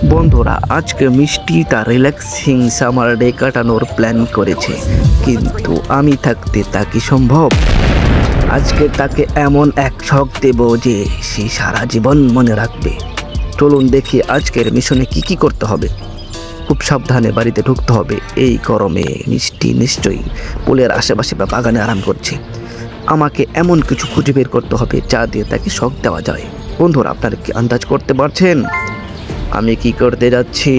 বন্ধুরা, আজকে মিষ্টি তার রিল্যাক্সিং সামার ডে কাটানোর প্ল্যান করেছে, কিন্তু আমি থাকতে তা কি সম্ভব? আজকে তাকে এমন এক শখ দেব যে সে সারা জীবন মনে রাখবে। চলুন দেখি আজকের মিশনে কি কি করতে হবে। খুব সাবধানে বাড়িতে ঢুকতে হবে। এই গরমে মিষ্টি নিশ্চয়ই পুলের আশেপাশে বা বাগানে আরাম করছে। আমাকে এমন কিছু খুঁজে বের করতে হবে যা দিয়ে তাকে শখ দেওয়া যায়। বন্ধুরা, আপনারা কি আন্দাজ করতে পারছেন আমি কি করতে যাচ্ছি?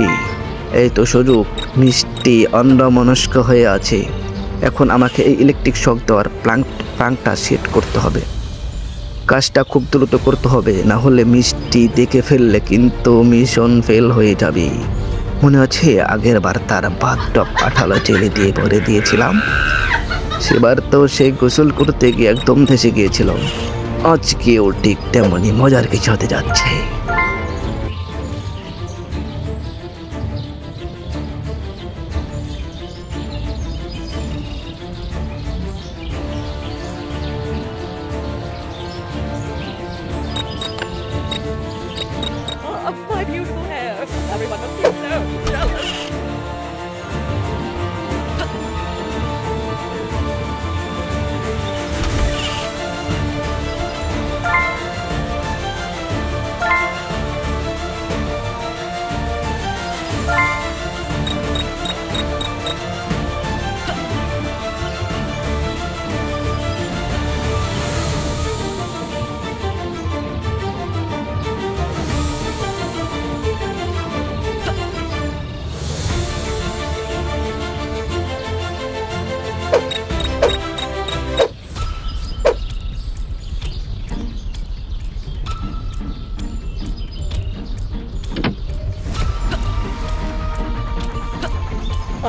এই তো সুযোগ। মিষ্টি অন্যমনস্ক হয়ে আছে। এখন আমাকে এই ইলেকট্রিক শক দেওয়ার প্লাঙ্কটা সেট করতে হবে। কাজটা খুব দ্রুত করতে হবে, না হলে মিষ্টি দেখে ফেললে কিন্তু মিশন ফেল হয়ে যাবে। মনে আছে আগের বার তার বাথটব আঠালো জেলে দিয়ে ভরে দিয়েছিলাম? সেবার তো সে গোসল করতে গিয়ে একদম ধেসে গিয়েছিল। আজকেও ঠিক তেমনই মজার কিছু হতে যাচ্ছে। Oh, my beautiful hair. Everyone must be so jealous.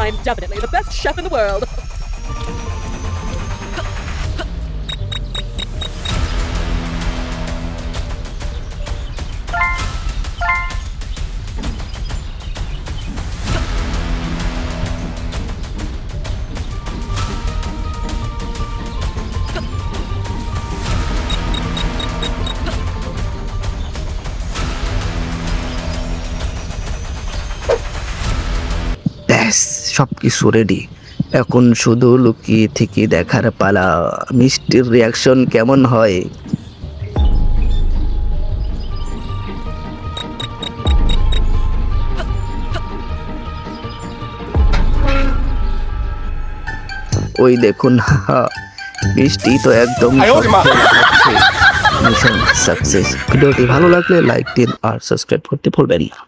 I'm definitely the best chef in the world. ব্যাস, সব কিছু রেডি। এখন শুধু লুকিয়ে থেকে দেখার পালা মিষ্টির রিয়াকশন কেমন হয়। ওই দেখুন, মিষ্টি তো একদম মিশন সাকসেস। ভিডিওটি ভালো লাগলে লাইক দিন আর সাবস্ক্রাইব করতে ভুলবেন না।